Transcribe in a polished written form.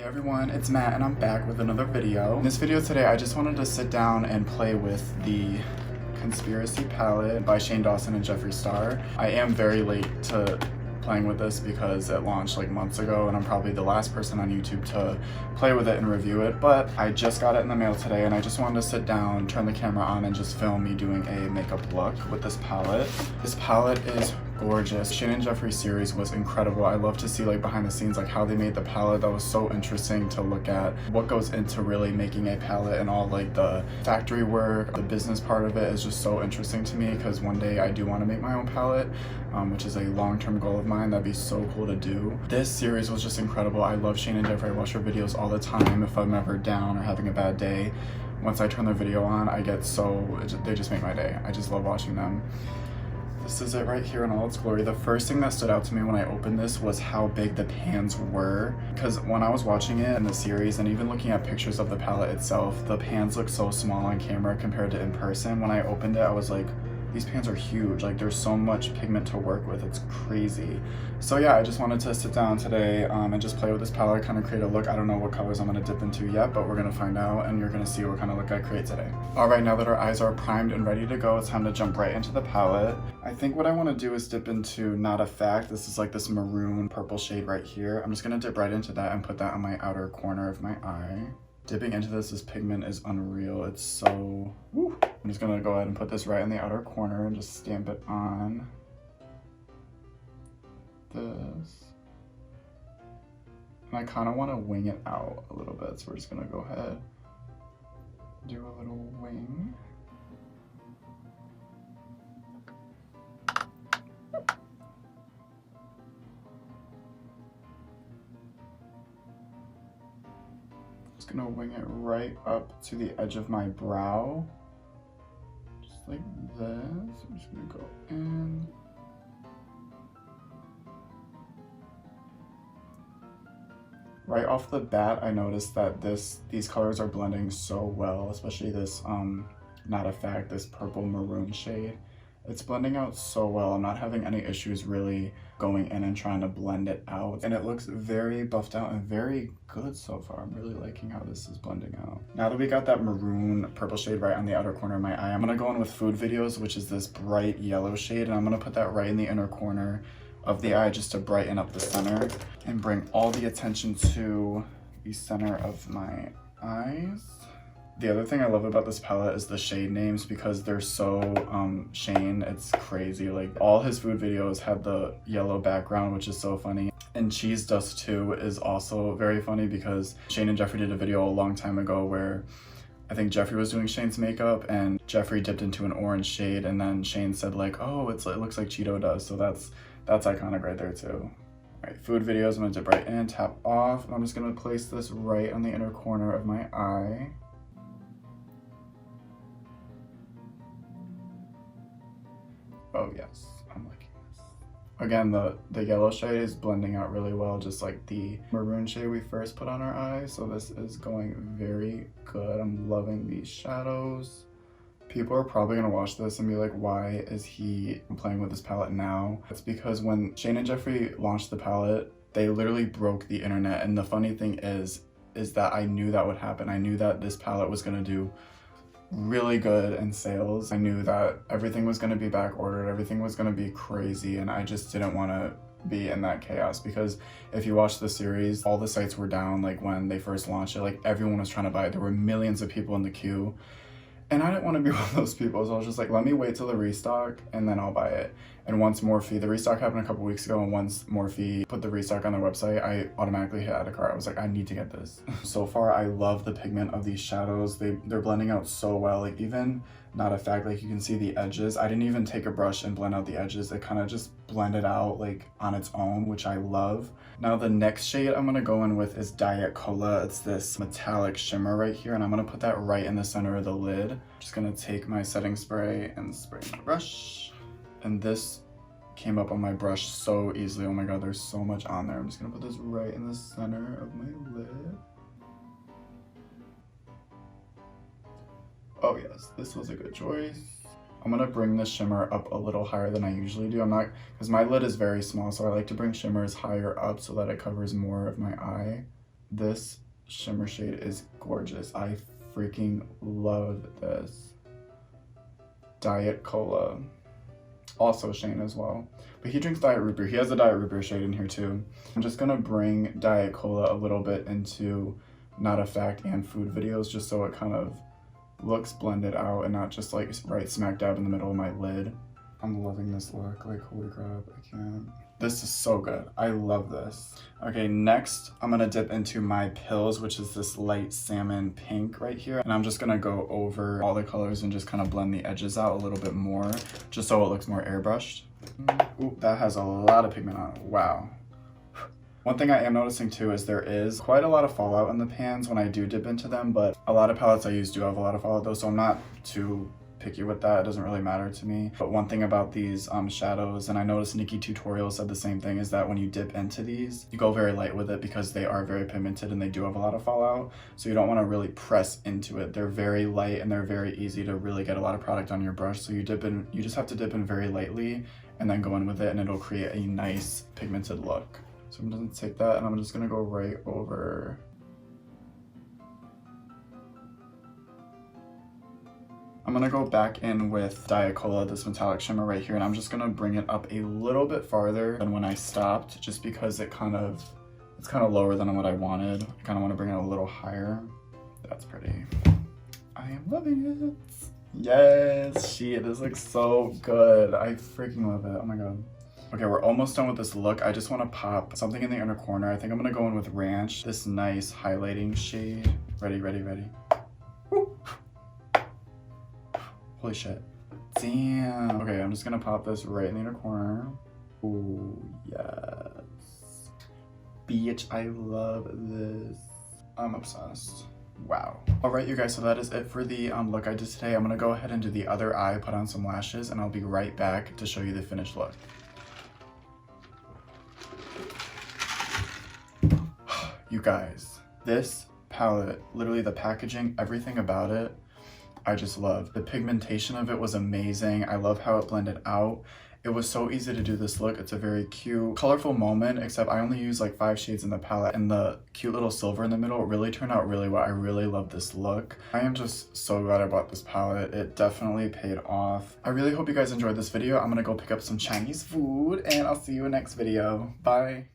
Everyone, it's Matt and I'm back with another video. In this video today, I just wanted to sit down and play with the Conspiracy palette by Shane Dawson and Jeffree Star. I am very late to playing with this because it launched like months ago and I'm probably the last person on YouTube to play with it and review it, but I just got it in the mail today and I just wanted to sit down, turn the camera on, and just film me doing a makeup look with this palette. This palette is gorgeous. Shane and Jeffree's series was incredible. I love to see like behind the scenes like how they made the palette. That was so interesting to look at what goes into really making a palette, and all like the factory work, the business part of it is just so interesting to me because one day I do want to make my own palette, which is a long-term goal of mine. That'd be so cool to do. This series was just incredible. I love Shane and Jeffree. I watch their videos all the time. If I'm ever down or having a bad day, once I turn their video on, I get so, they just make my day. I just love watching them. This is it right here in all its glory. The first thing that stood out to me when I opened this was how big the pans were. Because when I was watching it in the series and even looking at pictures of the palette itself, the pans look so small on camera compared to in person. When I opened it, I was like, these pans are huge. Like there's so much pigment to work with. It's crazy. So yeah, I just wanted to sit down today and just play with this palette, kind of create a look. I don't know what colors I'm going to dip into yet, but we're going to find out and you're going to see what kind of look I create today. All right, now that our eyes are primed and ready to go, it's time to jump right into the palette. I think what I want to do is dip into Not a Fact. This is like this maroon purple shade right here. I'm just going to dip right into that and put that on my outer corner of my eye. Dipping into this pigment is unreal. It's so, woo. I'm just gonna go ahead and put this right in the outer corner and just stamp it on this. And I kind of want to wing it out a little bit, so we're just gonna go ahead, do a little wing. Just gonna wing it right up to the edge of my brow, just like this. I'm just gonna go in. Right off the bat, I noticed that these colors are blending so well, especially this Not a Fact, this purple maroon shade. It's blending out so well. I'm not having any issues really going in and trying to blend it out. And it looks very buffed out and very good so far. I'm really liking how this is blending out. Now that we got that maroon purple shade right on the outer corner of my eye, I'm gonna go in with Food Videos, which is this bright yellow shade. And I'm gonna put that right in the inner corner of the eye just to brighten up the center and bring all the attention to the center of my eyes. The other thing I love about this palette is the shade names because they're so Shane, it's crazy. Like all his food videos have the yellow background, which is so funny. And Cheese Dust 2 is also very funny because Shane and Jeffree did a video a long time ago where I think Jeffree was doing Shane's makeup and Jeffree dipped into an orange shade and then Shane said like, oh, it looks like Cheeto does. So that's iconic right there too. All right, Food Videos, I'm gonna dip right in, tap off. And I'm just gonna place this right on the inner corner of my eye. Oh yes, I'm liking this. Again, the yellow shade is blending out really well, just like the maroon shade we first put on our eye. So this is going very good. I'm loving these shadows. People are probably gonna watch this and be like, why is he playing with this palette now? It's because when Shane and Jeffree launched the palette, they literally broke the internet. And the funny thing is that I knew that would happen. I knew that this palette was gonna do really good in sales. I knew that everything was going to be back ordered, everything was going to be crazy, and I just didn't want to be in that chaos because if you watch the series, all the sites were down like when they first launched it. Like everyone was trying to buy it. There were millions of people in the queue and I didn't want to be one of those people, so I was just like, let me wait till the restock and then I'll buy it. And once Morphe, the restock happened a couple weeks ago, and once Morphe put the restock on their website, I automatically hit add to cart. I was like, I need to get this. So far, I love the pigment of these shadows. They're blending out so well. Like even Not a Fact, like you can see the edges. I didn't even take a brush and blend out the edges. It kind of just blended out like on its own, which I love. Now the next shade I'm gonna go in with is Diet Cola. It's this metallic shimmer right here, and I'm gonna put that right in the center of the lid. Just gonna take my setting spray and spray my brush. And this came up on my brush so easily. Oh my god, there's so much on there. I'm just gonna put this right in the center of my lid. Oh yes, this was a good choice. I'm gonna bring the shimmer up a little higher than I usually do. Because my lid is very small, so I like to bring shimmers higher up so that it covers more of my eye. This shimmer shade is gorgeous. I freaking love this. Diet Cola. Also Shane as well. But he drinks Diet Root Beer. He has a Diet Root Beer shade in here too. I'm just gonna bring Diet Cola a little bit into Not a Fact and food videos just so it kind of looks blended out and not just like right smack dab in the middle of my lid. I'm loving this look, like holy crap, I can't. This is so good. I love this. Okay, next I'm gonna dip into my Pills, which is this light salmon pink right here. And I'm just gonna go over all the colors and just kind of blend the edges out a little bit more, just so it looks more airbrushed. Ooh, that has a lot of pigment on it, wow. One thing I am noticing too is there is quite a lot of fallout in the pans when I do dip into them, but a lot of palettes I use do have a lot of fallout though, so I'm not too picky with that. It doesn't really matter to me. But one thing about these shadows, and I noticed Nikki Tutorial said the same thing, is that when you dip into these, you go very light with it because they are very pigmented and they do have a lot of fallout. So you don't want to really press into it. They're very light and they're very easy to really get a lot of product on your brush. So you just have to dip in very lightly and then go in with it and it'll create a nice pigmented look. So I'm gonna take that and I'm just gonna go right over. I'm gonna go back in with Diet Cola, this metallic shimmer right here, and I'm just gonna bring it up a little bit farther than when I stopped, just because it's kind of lower than what I wanted. I kind of want to bring it a little higher. That's pretty. I am loving it. Yes, this looks so good. I freaking love it. Oh my god. Okay, we're almost done with this look. I just want to pop something in the inner corner. I think I'm gonna go in with Ranch, this nice highlighting shade. Ready, ready, ready. Woo. Holy shit. Damn. Okay, I'm just gonna pop this right in the inner corner. Ooh, yes. Bitch, I love this. I'm obsessed. Wow. Alright, you guys, so that is it for the look I did today. I'm gonna go ahead and do the other eye, put on some lashes, and I'll be right back to show you the finished look. You guys, this palette, literally the packaging, everything about it, I just love. The pigmentation of it was amazing. I love how it blended out. It was so easy to do this look. It's a very cute, colorful moment, except I only used like 5 shades in the palette, and the cute little silver in the middle really turned out really well. I really love this look. I am just so glad I bought this palette. It definitely paid off. I really hope you guys enjoyed this video. I'm gonna go pick up some Chinese food, and I'll see you in the next video. Bye.